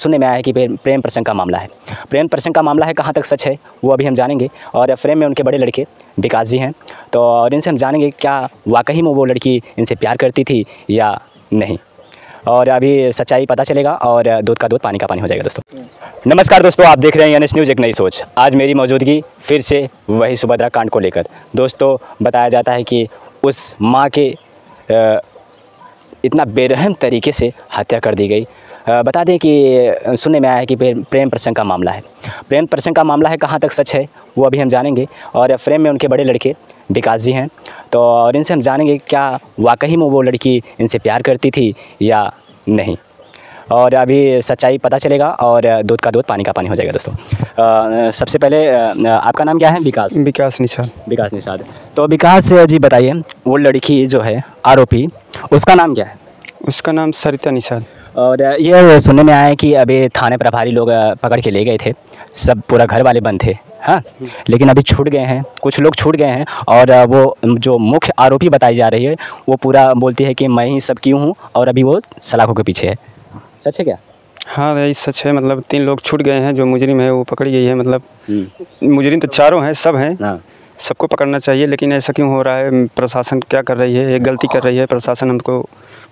सुनने में आया है कि प्रेम प्रसंग का मामला है। प्रेम प्रसंग का मामला है, कहाँ तक सच है वो अभी हम जानेंगे। और फ्रेम में उनके बड़े लड़के विकास जी हैं, तो और इनसे हम जानेंगे क्या वाकई में वो लड़की इनसे प्यार करती थी या नहीं। और अभी सच्चाई पता चलेगा और दूध का दूध पानी का पानी हो जाएगा। दोस्तों नमस्कार दोस्तों, आप देख रहे हैं NS न्यूज़ एक नई सोच। आज मेरी मौजूदगी फिर से वही सुभद्रा कांड को लेकर। दोस्तों बताया जाता है कि उस माँ के इतना बेरहम तरीके से हत्या कर दी गई। बता दें कि सुनने में आया है कि प्रेम प्रसंग का मामला है। प्रेम प्रसंग का मामला है, कहाँ तक सच है वो अभी हम जानेंगे। और फ्रेम में उनके बड़े लड़के विकास जी हैं, तो और इनसे हम जानेंगे क्या वाकई में वो लड़की इनसे प्यार करती थी या नहीं। और अभी सच्चाई पता चलेगा और दूध का दूध पानी का पानी हो जाएगा। दोस्तों सबसे पहले आपका नाम क्या है? विकास निषाद। विकास निषाद। तो विकास जी बताइए, वो लड़की जो है आरोपी, उसका नाम क्या है? उसका नाम सरिता निषाद। और ये सुनने में आया है कि अभी थाने प्रभारी लोग पकड़ के ले गए थे, सब पूरा घर वाले बंद थे, हाँ, लेकिन अभी छूट गए हैं, कुछ लोग छूट गए हैं। और वो जो मुख्य आरोपी बताई जा रही है वो पूरा बोलती है कि मैं ही सब क्यों हूँ, और अभी वो सलाखों के पीछे है। सच है क्या? हाँ यही सच है। मतलब 3 लोग छूट गए हैं, जो मुजरिम है वो पकड़ी गई है। मतलब मुजरिम तो चारों हैं, सब हैं, हाँ। सबको पकड़ना चाहिए, लेकिन ऐसा क्यों हो रहा है? प्रशासन क्या कर रही है? एक गलती कर रही है प्रशासन। हमको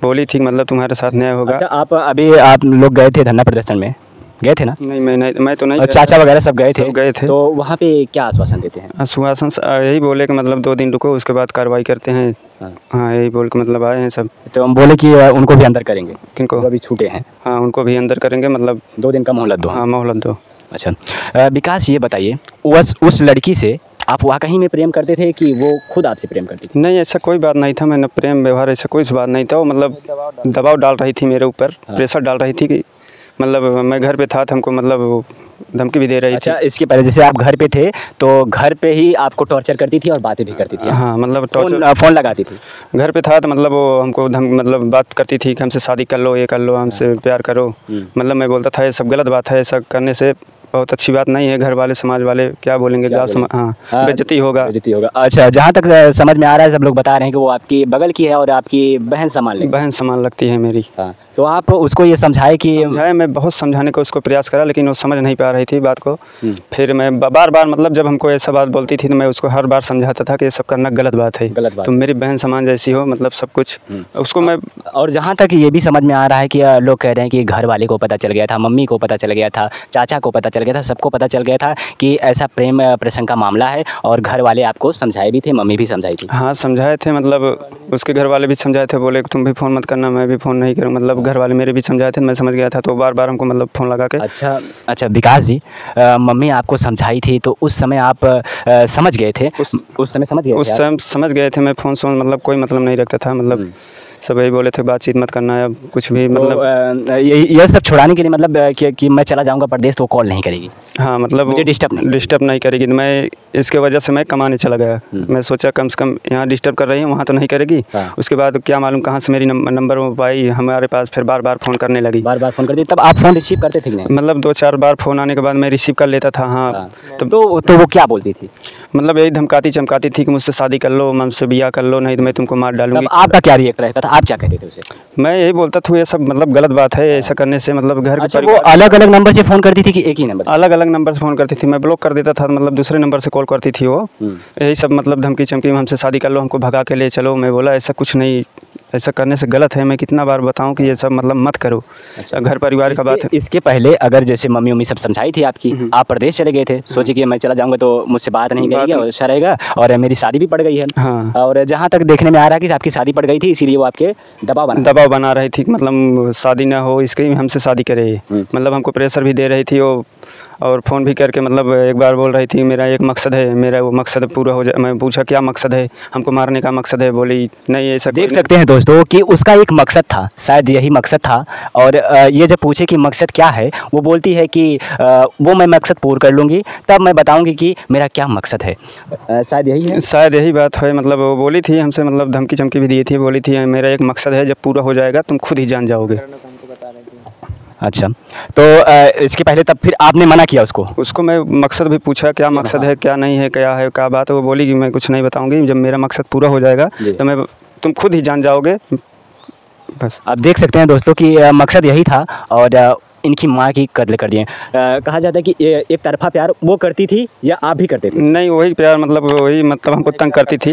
बोली थी मतलब तुम्हारे साथ न्याय होगा। अच्छा, आप लोग गए थे धरना प्रदर्शन में, गए थे ना? नहीं मैं तो नहीं। और चाचा वगैरह सब गए थे। तो वहाँ पे क्या आश्वासन देते हैं? आश्वासन यही बोले कि मतलब 2 दिन रुको, उसके बाद कार्रवाई करते हैं। हाँ यही बोल के मतलब आए हैं सब। तो हम बोले कि उनको भी अंदर करेंगे। किनको? अभी छूटे हैं। हाँ उनको भी अंदर करेंगे, मतलब 2 दिन का मोहलत दो। हाँ मोहलत दो। अच्छा विकास, ये बताइए उस लड़की से आप वाकई में प्रेम करते थे कि वो खुद आपसे प्रेम करती थी? नहीं, ऐसा कोई बात नहीं था। मैंने प्रेम व्यवहार ऐसा कोई बात नहीं था। वो मतलब दबाव डाल रही थी मेरे ऊपर। हाँ। प्रेशर डाल रही थी कि मतलब मैं घर पे था, हमको मतलब धमकी भी दे रही थी। अच्छा, इसके पहले जैसे आप घर पे थे तो घर पे ही आपको टॉर्चर करती थी और बातें भी करती थी? हाँ मतलब फ़ोन लगाती थी? घर पे था तो मतलब वो हमको मतलब बात करती थी कि हमसे शादी कर लो, ये कर लो, हमसे प्यार करो। मतलब मैं बोलता था ये सब गलत बात है, ऐसा करने से बहुत अच्छी बात नहीं है। घर वाले समाज वाले क्या बोलेंगे? हाँ बेइज्जती होगा। अच्छा, जहाँ तक समझ में आ रहा है सब लोग बता रहे हैं कि वो आपकी बगल की है और आपकी बहन समान लगती है मेरी। हाँ, तो आप उसको ये समझाए कि? मैं बहुत समझाने को उसको प्रयास करा, लेकिन वो समझ नहीं पा रही थी बात को। फिर मैं बार मतलब जब हमको ऐसा बात बोलती थी तो मैं उसको हर बार समझाता था कि ये सब करना गलत बात है, तुम मेरी बहन समान जैसी हो, मतलब सब कुछ उसको मैं। और जहाँ तक ये भी समझ में आ रहा है कि लोग कह रहे हैं कि घर वाले को पता चल गया था, मम्मी को पता चल गया था, चाचा को पता चल गया था, सबको पता चल गया था कि ऐसा प्रेम प्रसंग का मामला है, और घर वाले आपको समझाए भी थे, मम्मी भी समझाई थी? हाँ समझाए थे, मतलब उसके घर वाले भी समझाए थे, बोले तुम भी फ़ोन मत करना, मैं भी फ़ोन नहीं करूँ। मतलब घर वाले मेरे भी समझाए थे, मैं समझ गया था, तो बार हमको मतलब फ़ोन लगा के। अच्छा विकास जी, मम्मी आपको समझाई थी तो उस समय आप समझ गए थे? उस समय समझ गए थे। मैं फ़ोन मतलब कोई मतलब नहीं रखता था। मतलब सब यही बोले थे बातचीत मत करना या कुछ भी। मतलब ये सब छुड़ाने के लिए मतलब कि मैं चला जाऊंगा परदेश तो कॉल नहीं करेगी? हाँ मतलब मुझे डिस्टर्ब नहीं करेगी। मैं इसके वजह से मैं कमाने चला गया। मैं सोचा कम से कम यहाँ डिस्टर्ब कर रही हूँ, वहाँ तो नहीं करेगी। उसके बाद क्या मालूम कहाँ से मेरी नंबर पाई हमारे पास, फिर बार फ़ोन करने लगी। बार फ़ोन करती? तब आप फ़ोन रिसीव करते थे कि नहीं? मतलब 2-4 बार फ़ोन आने के बाद मैं रिसीव कर लेता था। हाँ तो वो क्या बोलती थी? मतलब यही धमकाती चमकाती थी कि मुझसे शादी कर लो, मुझसे ब्याह कर लो, नहीं तो मैं तुमको मार डालूंगी। आपका क्या रिएक्ट रहता था? आप क्या कहते थे उसे? मैं यही बोलता था ये सब मतलब गलत बात है, ऐसा करने से मतलब घर के। अच्छा, वो अलग-अलग नंबर से फ़ोन करती थी कि एक ही नंबर? अलग-अलग नंबर से फ़ोन करती थी। मैं ब्लॉक कर देता था, मतलब दूसरे नंबर से कॉल करती थी वो। यही सब मतलब धमकी चमकी, हमसे शादी कर लो, हमको भगा के ले चलो। मैं बोला ऐसा कुछ नहीं, ऐसा करने से गलत है। मैं कितना बार बताऊं कि ये सब मतलब मत करो। अच्छा, घर परिवार का बात है। इसके पहले अगर जैसे मम्मी उम्मी सब समझाई थी आपकी, आप प्रदेश चले गए थे, सोचे कि मैं चला जाऊंगा तो मुझसे बात नहीं करेगी और अच्छा रहेगा, और मेरी शादी भी पड़ गई है। हाँ। और जहाँ तक देखने में आ रहा है कि आपकी शादी पड़ गई थी, इसीलिए वो आपके दबाव बना रही थी, मतलब शादी ना हो इसके हमसे शादी करे। मतलब हमको प्रेशर भी दे रही थी वो, और फ़ोन भी करके मतलब एक बार बोल रही थी मेरा एक मकसद है, मेरा वो मकसद पूरा हो जाए। मैं पूछा क्या मकसद है? हमको मारने का मकसद है। बोली नहीं ऐसा। देख सकते हैं दोस्तों कि उसका एक मकसद था, शायद यही मकसद था। और ये जब पूछे कि मकसद क्या है, वो बोलती है कि वो मैं मकसद पूरा कर लूँगी तब मैं बताऊँगी कि मेरा क्या मकसद है। शायद यही है, शायद यही बात है। मतलब वो बोली थी हमसे, मतलब धमकी चमकी भी दी थी, बोली थी मेरा एक मकसद है, जब पूरा हो जाएगा तुम खुद ही जान जाओगे। अच्छा, तो इसके पहले तब फिर आपने मना किया उसको मैं मकसद भी पूछा क्या मकसद है, क्या नहीं है, क्या है, क्या बात है। वो बोली कि मैं कुछ नहीं बताऊंगी, जब मेरा मकसद पूरा हो जाएगा तो तुम खुद ही जान जाओगे। बस आप देख सकते हैं दोस्तों कि मकसद यही था। और इनकी माँ की कत्ल कर दिए। कहा जाता है कि एक तरफा प्यार वो करती थी या आप भी करते थे? नहीं, वही प्यार मतलब वही मतलब हमको तंग करती थी।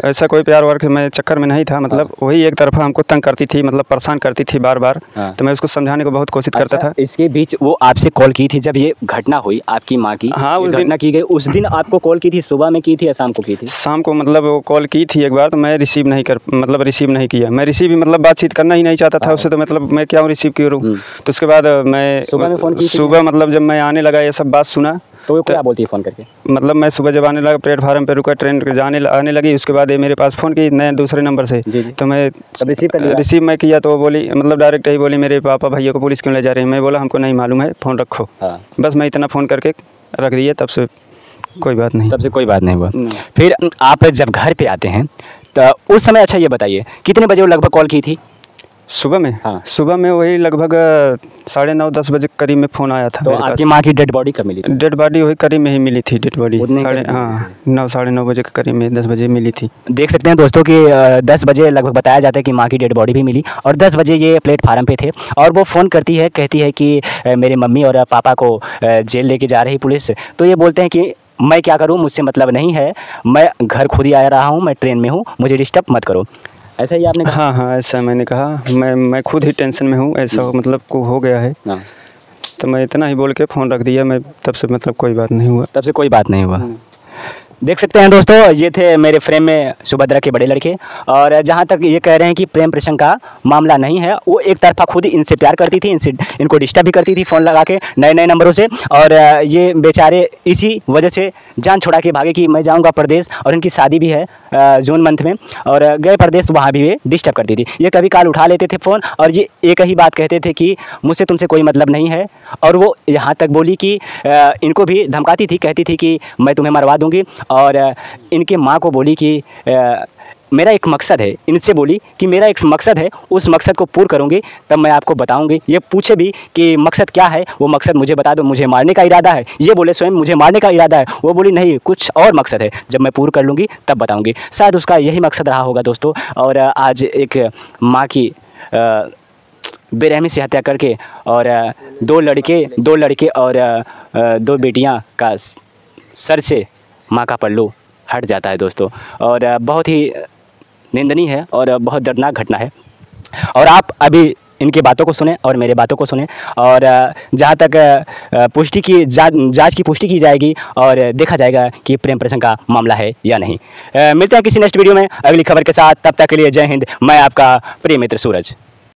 ऐसा कोई प्यार वर्क में चक्कर में नहीं था, मतलब वही एक तरफा हमको तंग करती थी, मतलब परेशान करती थी बार बार। तो मैं उसको समझाने को बहुत कोशिश करता था। इसके बीच वो आपसे कॉल की थी जब ये घटना हुई आपकी माँ की? हाँ, उस घटना की गई उस दिन आपको कॉल की थी? सुबह में की थी या शाम को की थी? शाम को मतलब वो कॉल की थी एक बार, तो मैं रिसीव नहीं किया। मैं रिसीव ही मतलब बातचीत करना ही नहीं चाहता था उससे, तो मतलब मैं क्या रिसीव करूँ। तो उसके बाद मैं सुबह में फ़ोन की थी? सुबह मतलब जब मैं आने लगा ये सब बात सुना तो वो क्या बोलती है फ़ोन करके? मतलब मैं सुबह जब आने लगा प्लेटफार्म पे रुका, ट्रेन आने लगी, उसके बाद ये मेरे पास फ़ोन की नए दूसरे नंबर से। तो मैं रिसीव मैं किया तो वो बोली मतलब डायरेक्ट ही बोली मेरे पापा भैया को पुलिस क्यों ले जा रहे हैं। मैं बोला हमको नहीं मालूम है, फ़ोन रखो। बस मैं इतना फ़ोन करके रख दिया, तब से कोई बात नहीं। तब से कोई बात नहीं हुआ। फिर आप जब घर पे आते हैं तो उस समय, अच्छा ये बताइए कितने बजे वो लगभग कॉल की थी? सुबह में? हाँ, सुबह में वही लगभग 9:30-10 बजे करीब में फ़ोन आया था। तो आपकी माँ की डेड बॉडी कब मिली? डेड बॉडी वही करीब में ही मिली थी। डेड बॉडी 9 साढ़े 9 बजे के करीब में 10 बजे मिली थी। देख सकते हैं दोस्तों कि 10 बजे लगभग बताया जाता है कि माँ की डेड बॉडी भी मिली और 10 बजे ये प्लेटफार्म पे थे और वो फ़ोन करती है, कहती है कि मेरे मम्मी और पापा को जेल लेके जा रही पुलिस। तो ये बोलते हैं कि मैं क्या करूँ, मुझसे मतलब नहीं है, मैं घर खुद ही आ रहा हूँ, मैं ट्रेन में हूँ, मुझे डिस्टर्ब मत करो। ऐसा ही आपने कहा? हाँ, ऐसा मैंने कहा। मैं खुद ही टेंशन में हूँ, ऐसा मतलब को हो गया है। तो मैं इतना ही बोल के फ़ोन रख दिया। मैं तब से मतलब कोई बात नहीं हुआ। तब से कोई बात नहीं हुआ। देख सकते हैं दोस्तों, ये थे मेरे फ्रेम में सुभद्रा के बड़े लड़के। और जहाँ तक ये कह रहे हैं कि प्रेम प्रसंग का मामला नहीं है, वो एक तरफा खुद ही इनसे प्यार करती थी, इनको डिस्टर्ब भी करती थी फ़ोन लगा के नए नए नंबरों से। और ये बेचारे इसी वजह से जान छोड़ा के भागे कि मैं जाऊंगा प्रदेश, और इनकी शादी भी है जून मंथ में, और गए प्रदेश, वहाँ भी ये डिस्टर्ब करती थी। ये कभी काल उठा लेते थे फ़ोन और ये एक ही बात कहते थे कि मुझसे तुमसे कोई मतलब नहीं है। और वो यहाँ तक बोली कि इनको भी धमकाती थी, कहती थी कि मैं तुम्हें मरवा दूँगी। और इनके माँ को बोली कि मेरा एक मकसद है, इनसे बोली कि मेरा एक मकसद है, उस मकसद को पूर्ण करूँगी तब मैं आपको बताऊँगी। ये पूछे भी कि मकसद क्या है, वो मकसद मुझे बता दो, मुझे मारने का इरादा है। ये बोले स्वयं मुझे मारने का इरादा है, वो बोली नहीं कुछ और मकसद है, जब मैं पूर्ण कर लूँगी तब बताऊँगी। शायद उसका यही मकसद रहा होगा दोस्तों। और आज एक माँ की बेरहमी से हत्या करके और दो लड़के और 2 बेटियाँ का सर से माँ का पल्लू हट जाता है दोस्तों। और बहुत ही निंदनीय है और बहुत दर्दनाक घटना है। और आप अभी इनकी बातों को सुने और मेरे बातों को सुने, और जहाँ तक पुष्टि की जांच की पुष्टि की जाएगी और देखा जाएगा कि प्रेम प्रसंग का मामला है या नहीं। मिलते हैं किसी नेक्स्ट वीडियो में अगली खबर के साथ। तब तक के लिए जय हिंद। मैं आपका प्रिय मित्र सूरज।